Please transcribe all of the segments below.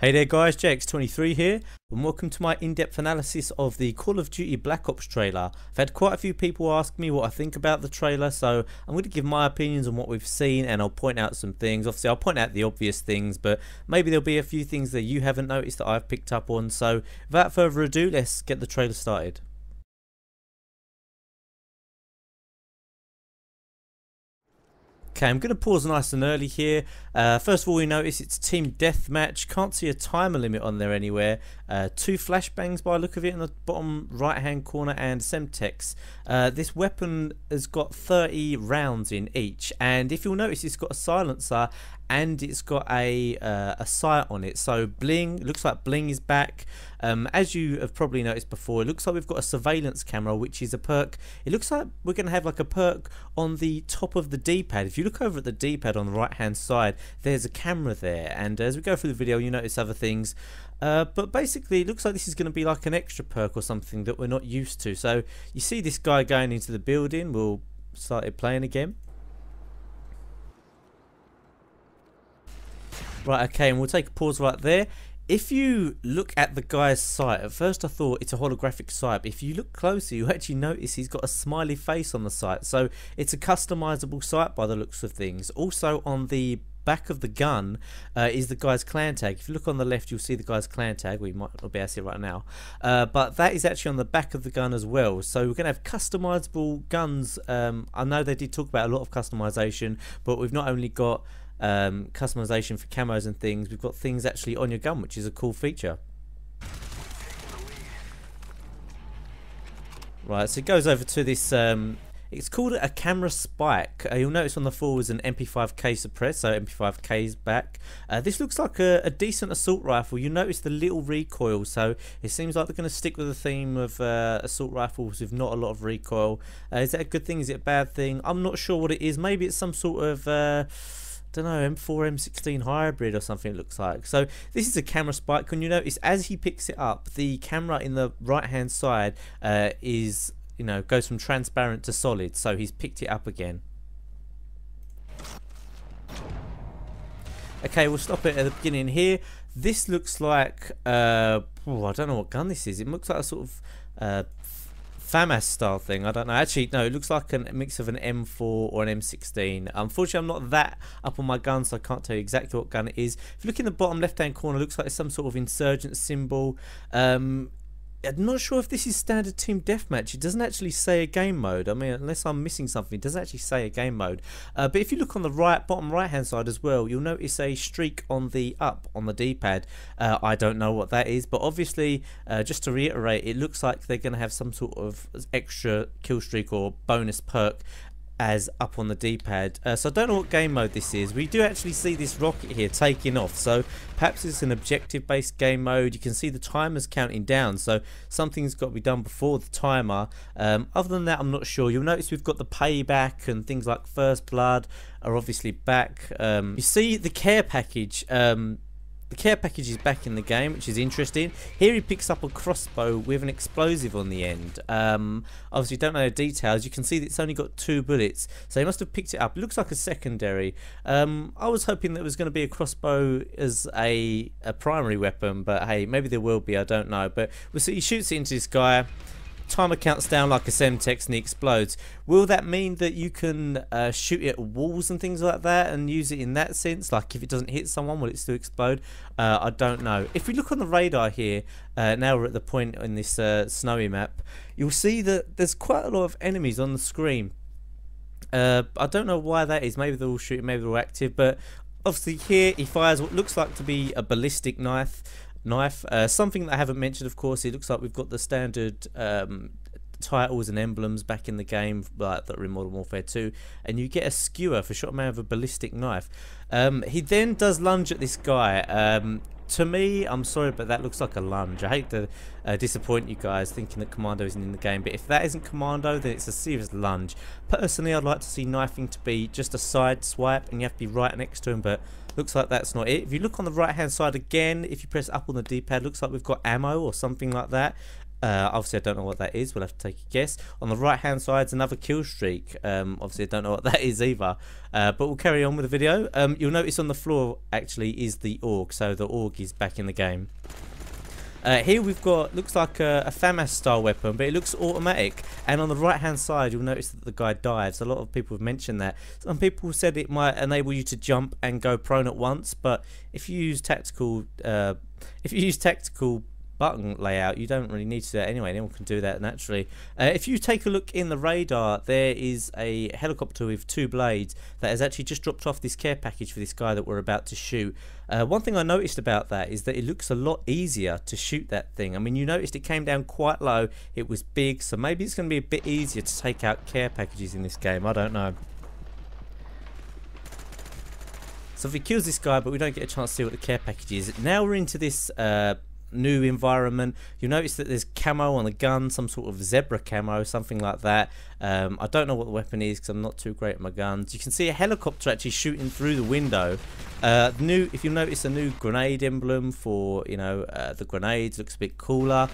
Hey there guys, JX23 here, and welcome to my in-depth analysis of the Call of Duty Black Ops trailer. I've had quite a few people ask me what I think about the trailer, so I'm going to give my opinions on what we've seen, and I'll point out some things. Obviously I'll point out the obvious things, but maybe there'll be a few things that you haven't noticed that I've picked up on. So without further ado, let's get the trailer started. Okay, I'm going to pause nice and early here. First of all, we notice it's team deathmatch. Can't see a timer limit on there anywhere. 2 flashbangs by the look of it in the bottom right hand corner, and Semtex. This weapon has got 30 rounds in each, and if you'll notice, it's got a silencer and it's got a sight on it. So bling, looks like bling is back. As you have probably noticed before, it looks like we've got a surveillance camera, which is a perk. It looks like we're going to have like a perk on the top of the D-pad. If you look over at the D-pad on the right hand side, there's a camera there, and as we go through the video you notice other things. But basically it looks like this is going to be like an extra perk or something that we're not used to. So you see this guy going into the building. We'll start it playing again. Right, okay, and we'll take a pause right there. If you look at the guy's sight, at first I thought it's a holographic sight, but if you look closer you actually notice he's got a smiley face on the sight. So it's a customizable sight by the looks of things. Also on the back of the gun is the guy's clan tag. If you look on the left you'll see the guy's clan tag. We might not be able to see it right now, but that is actually on the back of the gun as well. So we're going to have customizable guns. I know they did talk about a lot of customization, but we've not only got customization for camos and things, we've got things actually on your gun, which is a cool feature. Right, so it goes over to this it's called a camera spike. You'll notice on the forward is an MP5K suppressed, so MP5K is back. This looks like a decent assault rifle. You notice the little recoil, so it seems like they're going to stick with the theme of assault rifles with not a lot of recoil. Is that a good thing? Is it a bad thing? I'm not sure what it is. Maybe it's some sort of don't know, M4 M16 hybrid or something it looks like. So this is a camera spike. When you notice as he picks it up, the camera in the right hand side is, you know, goes from transparent to solid. So he's picked it up again. Okay, we'll stop it at the beginning here. This looks like I don't know what gun this is. It looks like a sort of FAMAS style thing. I don't know. Actually, no, it looks like a mix of an M4 or an M16. Unfortunately, I'm not that up on my gun, so I can't tell you exactly what gun it is. If you look in the bottom left-hand corner, it looks like it's some sort of insurgent symbol. I'm not sure if this is standard team deathmatch. It doesn't actually say a game mode. I mean, unless I'm missing something, it doesn't actually say a game mode. But if you look on the bottom right hand side as well, you'll notice a streak on the D-pad. I don't know what that is, but obviously, just to reiterate, it looks like they're going to have some sort of extra kill streak or bonus perk as up on the D-pad. So I don't know what game mode this is. We do actually see this rocket here taking off, so perhaps it's an objective based game mode. You can see the timers counting down, so something's got to be done before the timer. Other than that, I'm not sure. You'll notice we've got the payback and things like first blood are obviously back. You see the care package. The care package is back in the game, which is interesting. Here he picks up a crossbow with an explosive on the end. Obviously don't know the details. You can see that it's only got 2 bullets, so he must have picked it up. It looks like a secondary. I was hoping that it was going to be a crossbow as a primary weapon, but hey, maybe there will be, I don't know. But we'll see. He shoots it into this guy. Timer counts down like a Semtex and he explodes. Will that mean that you can shoot it at walls and things like that and use it in that sense? Like if it doesn't hit someone, will it still explode? I don't know. If we look on the radar here, now we're at the point in this snowy map, you'll see that there's quite a lot of enemies on the screen. I don't know why that is. Maybe they're all shooting, maybe they're all active, but obviously here he fires what looks like to be a ballistic knife. Something that I haven't mentioned, of course, it looks like we've got the standard titles and emblems back in the game, like that are in Modern Warfare 2, and you get a skewer for shot a man with a ballistic knife. He then does lunge at this guy. To me, I'm sorry, but that looks like a lunge. I hate to disappoint you guys thinking that Commando isn't in the game, but if that isn't Commando, then it's a serious lunge. Personally, I'd like to see knifing to be just a side swipe and you have to be right next to him, but looks like that's not it. If you look on the right hand side again, if you press up on the D-pad, looks like we've got ammo or something like that. Obviously, I don't know what that is. We'll have to take a guess. On the right-hand side is another kill streak. Obviously, I don't know what that is either. But we'll carry on with the video. You'll notice on the floor, actually, is the AUG. So the AUG is back in the game. Here we've got, looks like a FAMAS style weapon, but it looks automatic. And on the right hand side, you'll notice that the guy dives. A lot of people have mentioned that. Some people said it might enable you to jump and go prone at once, but if you use tactical button layout, you don't really need to do that anyway. Anyone can do that naturally. If you take a look in the radar, there is a helicopter with 2 blades that has actually just dropped off this care package for this guy that we're about to shoot. One thing I noticed about that is that it looks a lot easier to shoot that thing. I mean, you noticed it came down quite low, it was big, so maybe it's going to be a bit easier to take out care packages in this game. I don't know. So if he kills this guy, but we don't get a chance to see what the care package is. Now we're into this new environment. You'll notice that there's camo on the gun, some sort of zebra camo, something like that. I don't know what the weapon is because I'm not too great at my guns. You can see a helicopter actually shooting through the window. If you notice, a new grenade emblem for, you know, the grenades looks a bit cooler.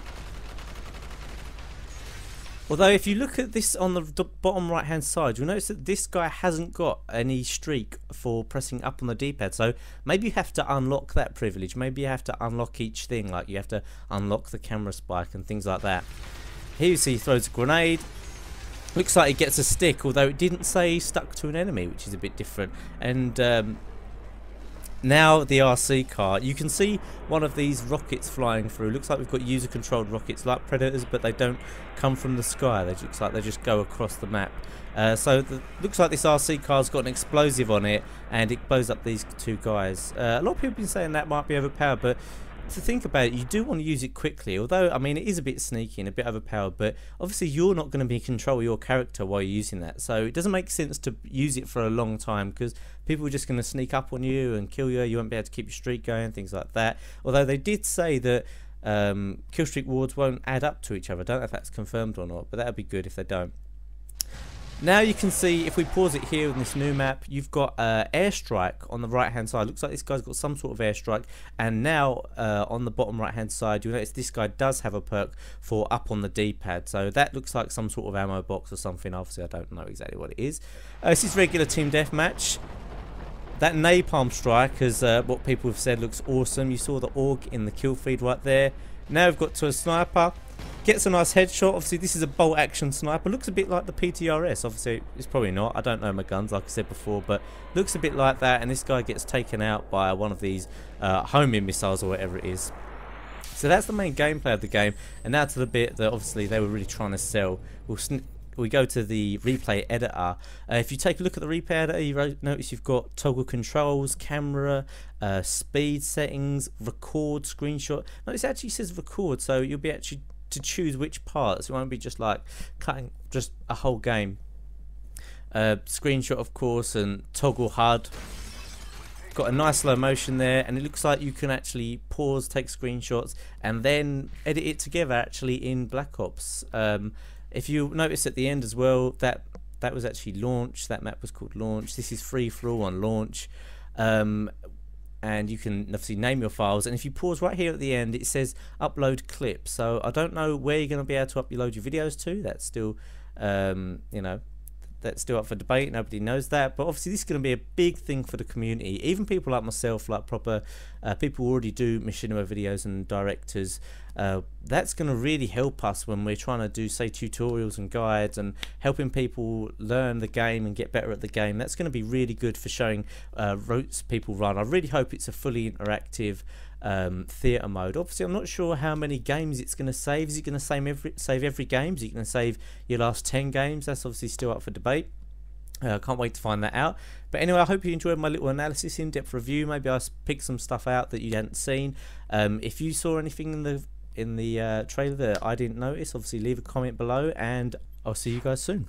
Although if you look at this on the bottom right hand side, you'll notice that this guy hasn't got any streak for pressing up on the D-pad. So maybe you have to unlock that privilege. Maybe you have to unlock each thing, like you have to unlock the camera spike and things like that. Here you see he throws a grenade. Looks like he gets a stick, although it didn't say he stuck to an enemy, which is a bit different. And now the RC car, you can see one of these rockets flying through. Looks like we've got user controlled rockets like Predators, but they don't come from the sky. They looks like they just go across the map. Looks like this RC car's got an explosive on it and it blows up these 2 guys. A lot of people have been saying that might be overpowered, but to think about it, you do want to use it quickly. Although, I mean, it is a bit sneaky and a bit overpowered, but obviously you're not going to be in control of your character while you're using that. So it doesn't make sense to use it for a long time because people are just going to sneak up on you and kill you. You won't be able to keep your streak going, things like that. Although they did say that kill streak rewards won't add up to each other. I don't know if that's confirmed or not, but that would be good if they don't. Now you can see, if we pause it here in this new map, you've got airstrike on the right hand side. Looks like this guy's got some sort of airstrike. And now on the bottom right hand side, you'll notice this guy does have a perk for up on the D-pad. So that looks like some sort of ammo box or something. Obviously I don't know exactly what it is. This is regular team deathmatch. That napalm strike, as what people have said, looks awesome. You saw the AUG in the kill feed right there. Now we've got to a sniper. Gets a nice headshot. Obviously this is a bolt action sniper. Looks a bit like the PTRS. Obviously it's probably not. I don't know my guns, like I said before, but looks a bit like that. And this guy gets taken out by one of these homing missiles or whatever it is. So that's the main gameplay of the game. And now to the bit that obviously they were really trying to sell. We go to the replay editor. If you take a look at the replay editor, you notice you've got toggle controls, camera, speed settings, record, screenshot. Notice it actually says record, so you'll be actually to choose which parts. It won't be just like cutting just a whole game. Screenshot, of course, and toggle HUD. Got a nice slow motion there, and it looks like you can actually pause, take screenshots, and then edit it together actually in Black Ops. If you notice at the end as well, that was actually launch. That map was called launch. This is free for all on launch. And you can obviously name your files, and if you pause right here at the end, it says upload clip. So I don't know where you're going to be able to upload your videos to. That's still you know, that's still up for debate. Nobody knows that, but obviously this is going to be a big thing for the community. Even people like myself, like proper people who already do machinima videos and directors, that's going to really help us when we're trying to do, say, tutorials and guides and helping people learn the game and get better at the game. That's going to be really good for showing routes people run. I really hope it's a fully interactive theatre mode. Obviously I'm not sure how many games it's going to save. Is it going to save every game? Is it going to save your last 10 games? That's obviously still up for debate. Can't wait to find that out. But anyway, I hope you enjoyed my little analysis, in-depth review. Maybe I picked some stuff out that you hadn't seen. If you saw anything in the trailer that I didn't notice, obviously leave a comment below, and I'll see you guys soon.